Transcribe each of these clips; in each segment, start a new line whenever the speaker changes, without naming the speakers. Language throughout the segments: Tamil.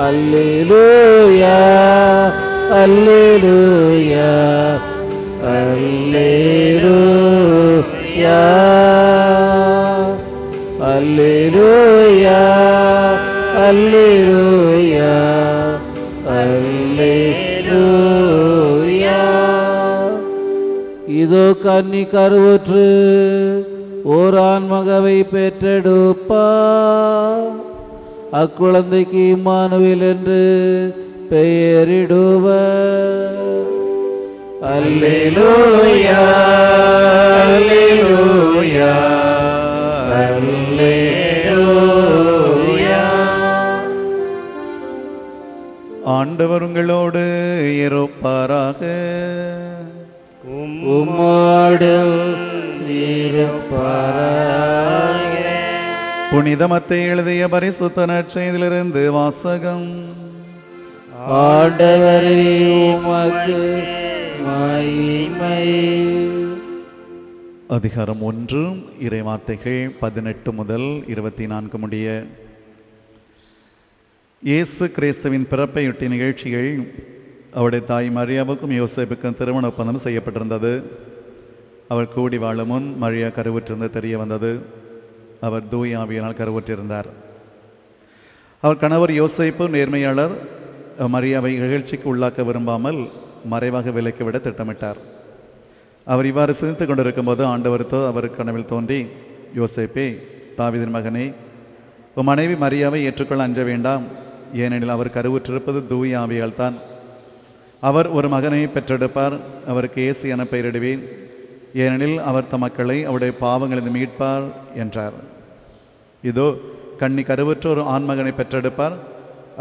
அல்லேலூயா அல்லேலூயா அல்லேலூயா அல்லேலூயா அல்லேலூயா அல்லேலூயா. இதோ கன்னி கருவுற்று ஓர் ஆண்மகவை பெற்றெடுப்பா, அக்குழந்தைக்கு இம்மானுவேல் என்று பெயரிடுவர். அல்லேலூயா அல்லேலூயா அல்லேலூயா.
ஆண்டவர் உங்களோடு இருப்பாராக.
உம்மோடு இருப்பாராக.
புனித மத்தேயு எழுதிய பரிசுத்த நற்செய்தியிலிருந்து வாசகம்.
ஆண்டவரே உமக்கு மகிமை.
அதிகாரம் 1, இறைவார்த்தைகள் 18 முதல் 24 முடிய. இயேசு கிறிஸ்துவின் பிறப்பையொட்டி நிகழ்ச்சிகள் அவருடைய தாய் மரியாவுக்கும் யோசேப்புக்கும் திருமண ஒப்பந்தம் செய்யப்பட்டிருந்தது. அவர் கூடி வாழும் முன் மரியா கருவுற்றிருந்து தெரிய வந்தது. அவர் தூய ஆவியினால் கருவுற்றிருந்தார். அவர் கணவர் யோசேப்பு நேர்மையாளர். மரியாவை நிகழ்ச்சிக்கு உள்ளாக்க விரும்பாமல் மறைவாக விலக்கிவிட திட்டமிட்டார். அவர் இவ்வாறு சிந்தித்துக் கொண்டிருக்கும் போது ஆண்டவர் அவர் கனவில் தோன்றி, யோசேப்பே, தாவீதின் மகனே, உன் மனைவி மரியாவை ஏற்றுக்கொள்ள அஞ்ச வேண்டாம். ஏனெனில் அவர் கருவுற்றிருப்பது தூய ஆவியால் தான். அவர் ஒரு மகனை பெற்றெடுப்பார். அவருக்கு இயேசு என பெயரிடுவேன். ஏனெனில் அவர் தம் மக்களை அவருடைய பாவங்களிலிருந்து மீட்பார் என்றார். இதோ கன்னி கருவுற்ற ஒரு ஆண்மகனை பெற்றெடுப்பார்.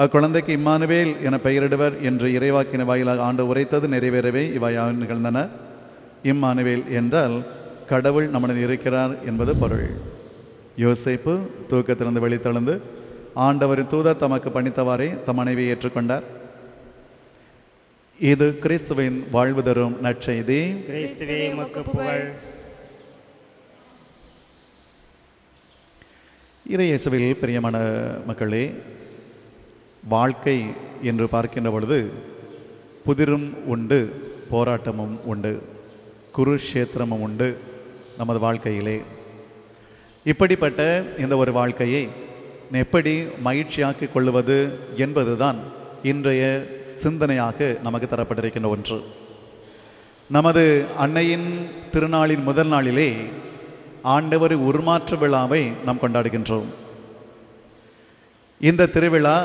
அக்குழந்தைக்கு இம்மானுவேல் என பெயரிடுவர் என்று இறைவாக்கின வாயிலாக ஆண்டு உரைத்தது நிறைவேறவே இவையாக நிகழ்ந்தன. இம்மானுவேல் என்றால் கடவுள் நம்முடன் இருக்கிறார் என்பது பொருள். யோசேப்பு தூக்கத்திலிருந்து வெளித்தெழுந்து ஆண்டவரின் தூதர் தமக்கு பணித்தவாறே தம் மனைவியை ஏற்றுக்கொண்டார். இது கிறிஸ்துவின் வாழ்வு தரும் நற்செய்தி.
கிறிஸ்துவே உமக்கு புகழ்.
இறையேசுவில் பிரியமான மக்களே, வாழ்க்கை என்று பார்க்கின்ற பொழுது புதிரும் உண்டு, போராட்டமும் உண்டு, குருஷேத்திரமும் உண்டு நமது வாழ்க்கையிலே. இப்படிப்பட்ட இந்த ஒரு வாழ்க்கையை எப்படி மகிழ்ச்சியாக்கிக் கொள்வது என்பதுதான் இன்றைய சிந்தனையாக நமக்கு தரப்பட்டிருக்கின்ற ஒன்று. நமது அன்னையின் திருநாளின் முதல் நாளிலே ஆண்டவர் உருமாற்ற விழாவை நாம் கொண்டாடுகின்றோம். இந்த திருவிழா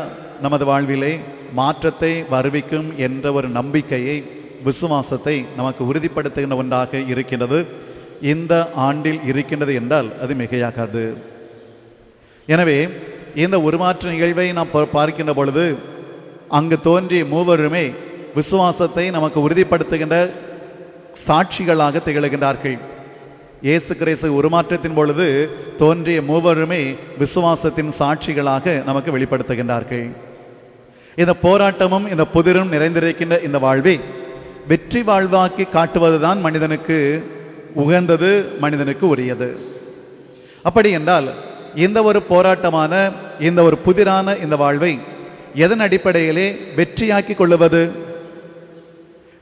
நமது வாழ்விலே மாற்றத்தை வருவிக்கும் என்ற ஒரு நம்பிக்கையை, விசுவாசத்தை நமக்கு உறுதிப்படுத்துகின்ற ஒன்றாக இருக்கின்றது. இந்த ஆண்டில் இருக்கின்றது என்றால் அது மிகையாகாது. எனவே இந்த உருமாற்ற நிகழ்வை நாம் பார்க்கின்ற பொழுது அங்கு தோன்றிய மூவருமே விசுவாசத்தை நமக்கு உறுதிப்படுத்துகின்ற சாட்சிகளாக திகழ்கின்றார்கள். இயேசு கிறிஸ்து உருமாற்றத்தின் பொழுது தோன்றிய மூவருமே விசுவாசத்தின் சாட்சிகளாக நமக்கு வெளிப்படுத்துகின்றார்கள். இந்த போராட்டமும் இந்த புதிரும் நிறைந்திருக்கின்ற இந்த வாழ்வை வெற்றி வாழ்வாக்கி காட்டுவதுதான் மனிதனுக்கு உகந்தது, மனிதனுக்கு உரியது. அப்படி என்றால் இந்த ஒரு போராட்டமான இந்த ஒரு புதிரான இந்த வாழ்வை எதன் அடிப்படையிலே வெற்றியாக்கி கொள்ளுவது?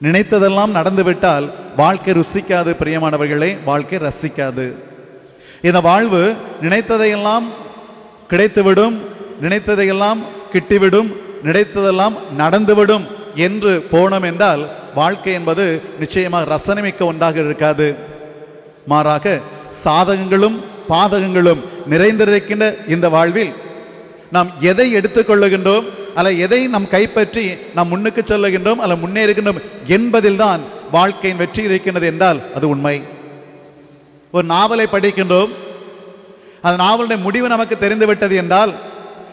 நினைத்ததெல்லாம் நடந்துவிட்டால் வாழ்க்கை ருசிக்காது பிரியமானவர்களே, வாழ்க்கை ரசிக்காது. இந்த வாழ்வு நினைத்ததையெல்லாம் கிடைத்துவிடும், நினைத்ததையெல்லாம் கிட்டிவிடும், நினைத்ததெல்லாம் நடந்துவிடும் என்று போனோம் என்றால் வாழ்க்கை என்பது நிச்சயமாக ரசனைமிக்க ஒன்றாக இருக்காது. மாறாக சாதகங்களும் பாதகங்களும் நிறைந்திருக்கின்ற இந்த வாழ்வில் நாம் எதை எடுத்துக்கொள்ளுகின்றோம், அல்ல எதை நாம் கைப்பற்றி நாம் முன்னுக்கு செல்லுகின்றோம், அல்ல முன்னேறுகின்றோம் என்பதில் தான் வாழ்க்கையின் வெற்றி இருக்கின்றது என்றால் அது உண்மை. ஒரு நாவலை படிக்கின்றோம், அந்த நாவலுடைய முடிவு நமக்கு தெரிந்துவிட்டது என்றால்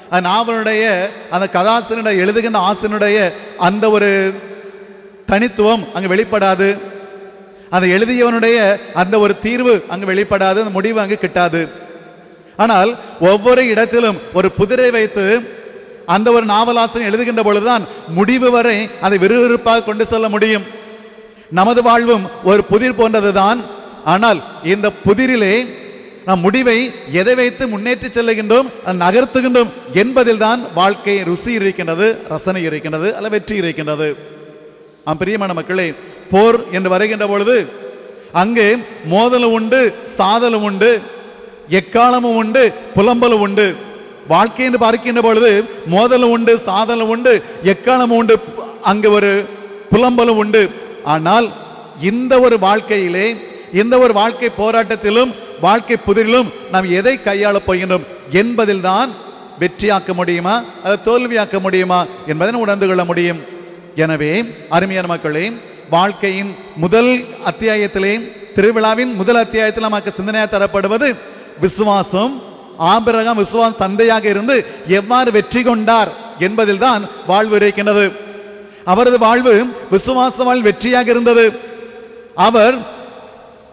அந்த நாவலுடைய அந்த கதாசிரியனுடைய எழுதுகின்ற ஆசிரியனுடைய அந்த ஒரு தனித்துவம் அங்கு வெளிப்படாது. அந்த எழுதியவனுடைய அந்த ஒரு தீர்வு அங்கு வெளிப்படாது, அந்த முடிவு அங்கு கிட்டாது. ஆனால் ஒவ்வொரு இடத்திலும் ஒரு புதிரை வைத்து அந்த ஒரு நாவலாசிரியர் எழுதுகின்ற பொழுதுதான் முடிவு வரை அதை விறுவிறுப்பாக கொண்டு செல்ல முடியும். நமது வாழ்வும் ஒரு புதிர் போன்றதுதான். ஆனால் இந்த புதிரிலே நம் முடிவை எதை வைத்து முன்னேற்றி செல்லுகின்றோம், நகர்த்துகின்றோம் என்பதில் தான் வாழ்க்கை ருசி இருக்கின்றது, ரசனை இருக்கின்றது, அல்ல வெற்றி இருக்கின்றது. பிரியமான மக்களே, போர் என்று வருகின்ற பொழுது அங்கே மோதலும் உண்டு, சாதலும் உண்டு, எக்காலமும் உண்டு, புலம்பலும் உண்டு. வாழ்க்கை என்று பார்க்கின்ற பொழுது மோதலும் உண்டு, சாதலும் உண்டு, எக்காலமும் உண்டு, அங்கு ஒரு புலம்பலும் உண்டு. ஆனால் இந்த ஒரு வாழ்க்கையிலே, இந்த ஒரு வாழ்க்கை போராட்டத்திலும் வாழ்க்கை புதிரிலும் நாம் எதை கையாளப் போகின்றோம் என்பதில் தான் வெற்றியாக்க முடியுமா அதை தோல்வியாக்க முடியுமா என்பதை உணர்ந்து கொள்ள முடியும். எனவே அருமையான மக்களே, வாழ்க்கையின் முதல் அத்தியாயத்திலே, திருவிழாவின் முதல் அத்தியாயத்தில் நமக்கு சிந்தனையாக தரப்படுவது விசுவாசம். ஆபிரகாம் விசுவாச தந்தையாக இருந்து எவ்வாறு வெற்றி கொண்டார் என்பதில் தான் வாழ்வு இருக்கின்றது. அவரது வாழ்வு விசுவாச வாழ்வு வெற்றியாக இருந்தது. அவர்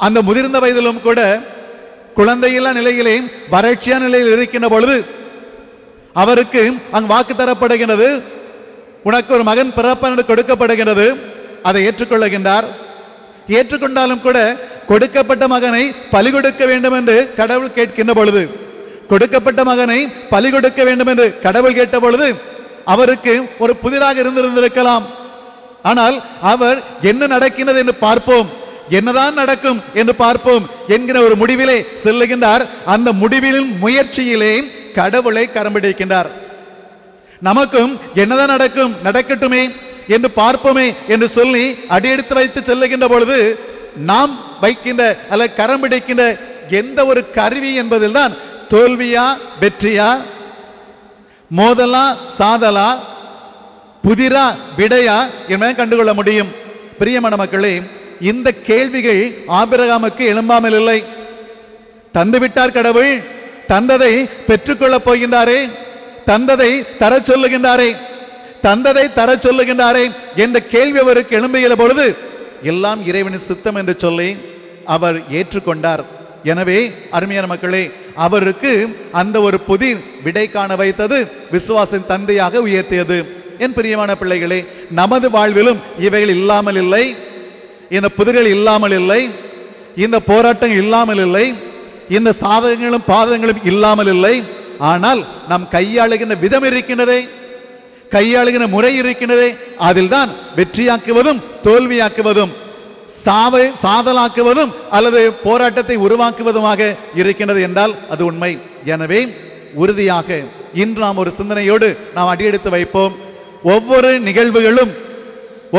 அந்த முதிர்ந்த வயதிலும் கூட குழந்தையில்லா நிலையிலே வறட்சியான நிலையில் இருக்கின்ற பொழுது அவருக்கு அங்கு வாக்கு தரப்படுகிறது, உனக்கு ஒரு மகன் பிறப்பான் என்று கொடுக்கப்படுகிறது. அதை ஏற்றுக்கொள்ளுகின்றார். ஏற்றுக்கொண்டாலும் கூட கொடுக்கப்பட்ட மகனை பலி கொடுக்க வேண்டும் என்று கடவுள் கேட்கின்ற பொழுது, கொடுக்கப்பட்ட மகனை பலி கொடுக்க வேண்டும் என்று கடவுள் கேட்ட பொழுது அவருக்கு ஒரு புதிராக இருந்திருக்கலாம். ஆனால் அவர் என்ன நடக்கின்றது என்று பார்ப்போம், என்னதான் நடக்கும் என்று பார்ப்போம் என்கிற ஒரு முடிவிலே செல்லுகின்றார். அந்த முடிவிலும் முயற்சியிலே கடவுளை கரம்பிடிக்கின்றார். நமக்கும் என்னதான் நடக்கும், நடக்கட்டுமே என்று பார்ப்போமே என்று சொல்லி அடியெடுத்து வைத்து செல்லுகின்ற பொழுது நாம் வைக்கின்ற அல்ல கரம்பிடிக்கின்ற எந்த ஒரு கருவி என்பதில் தான் தோல்வியா வெற்றியா, மோதலா சாதலா, புதிரா விடையா என்பதை கண்டுகொள்ள முடியும். பிரியமான மக்களே, இந்த கேள்விகள் ஆபிரகாமுக்கு எழும்பாமல் இல்லை. தந்துவிட்டார் கடவுள், தந்ததை பெற்றுக்கொள்ளப் போகின்றாரே, தந்ததை தர சொல்லுகின்றாரே, தந்ததை தர சொல்லுகின்றாரே என்ற கேள்வி அவருக்கு எழும்புகிற பொழுது எல்லாம் இறைவனின் சித்தம் என்று சொல்லி அவர் ஏற்றுக்கொண்டார். எனவே அருமையான மக்களே, அவருக்கு அந்த ஒரு புதிர் விடை காண வைத்தது விசுவாசின் தந்தையாக உயர்த்தியது. என் பிரியமான பிள்ளைகளே, நமது வாழ்விலும் இவைகள் இல்லாமல் இல்லை, இந்த புதிர்கள் இல்லாமல் இல்லை, இந்த போராட்டங்கள் இல்லாமல் இல்லை, இந்த சாதகங்களும் பாதகங்களும் இல்லாமல் இல்லை. ஆனால் நாம் கையாளுகின்ற விதம் இருக்கின்றதே, கையாளுகின்ற முறை இருக்கின்றதே, அதில் தான் வெற்றியாக்குவதும் தோல்வியாக்குவதும் சாதலாக்குவதும் அல்லது போராட்டத்தை உருவாக்குவதுமாக இருக்கின்றது என்றால் அது உண்மை. எனவே உறுதியாக இன்று நாம் ஒரு சிந்தனையோடு நாம் அடியெடுத்து வைப்போம். ஒவ்வொரு நிகழ்வுகளும்,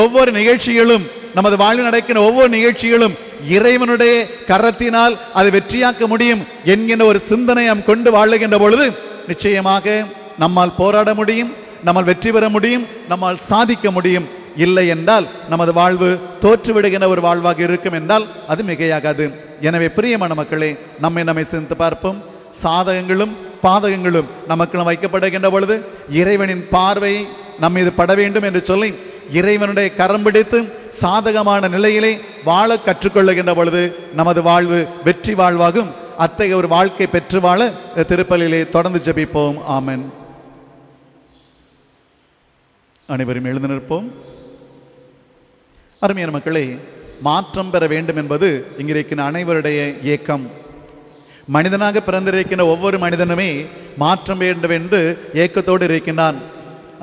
ஒவ்வொரு நிகழ்ச்சிகளும், நமது வாழ்வில் நடக்கின்ற ஒவ்வொரு நிகழ்ச்சிகளும் இறைவனுடைய கரத்தினால் அதை வெற்றியாக்க முடியும் என்கின்ற ஒரு சிந்தனை நாம் கொண்டு வாழுகின்ற பொழுது நிச்சயமாக நம்மால் போராட முடியும், நம்மால் வெற்றி பெற முடியும், நம்மால் சாதிக்க முடியும். இல்லை என்றால் நமது வாழ்வு தோற்றுவிடுகின்ற ஒரு வாழ்வாக இருக்கும் என்றால் அது மிகையாகாது. எனவே பிரியமான மக்களே, நம்மை சிந்தித்து பார்ப்போம். சாதகங்களும் பாதகங்களும் நமக்கு வைக்கப்படுகின்ற பொழுது இறைவனின் பார்வை நம்ம இது பட வேண்டும் என்று சொல்லி இறைவனுடைய கரம் பிடித்து சாதகமான நிலையிலே வாழ கற்றுக்கொள்ளுகின்ற பொழுது நமது வாழ்வு வெற்றி வாழ்வாகும். அத்தகைய ஒரு வாழ்க்கை பெற்று வாழ திருப்பலியிலே தொடர்ந்து ஜெபிப்போம். ஆமென். அனைவரும் எழுந்து நிற்போம். அருமையான மக்களே, மாற்றம் பெற வேண்டும் என்பது இங்கிருக்கிற அனைவருடைய ஏக்கம். மனிதனாக பிறந்திருக்கின்ற ஒவ்வொரு மனிதனுமே மாற்றம் வேண்டும் என்று ஏக்கத்தோடு இருக்கின்றான்.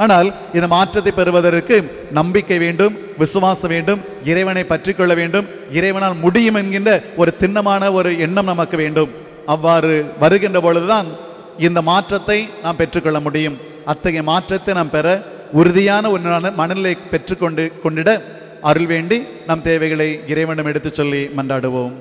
ஆனால் இந்த மாற்றத்தை பெறுவதற்கு நம்பிக்கை வேண்டும், விசுவாசம் வேண்டும், இறைவனை பற்றி கொள்ள வேண்டும், இறைவனால் முடியும் என்கின்ற ஒரு திண்ணமான ஒரு எண்ணம் நமக்கு வேண்டும். அவ்வாறு வருகின்ற பொழுதுதான் இந்த மாற்றத்தை நாம் பெற்றுக்கொள்ள முடியும். அத்தகைய மாற்றத்தை நாம் பெற உறுதியான ஒரு மனநிலை பெற்றுக்கொண்டிட அருள் வேண்டி நம் தேவைகளை இறைவனிடம் எடுத்து சொல்லி மன்றாடுவோம்.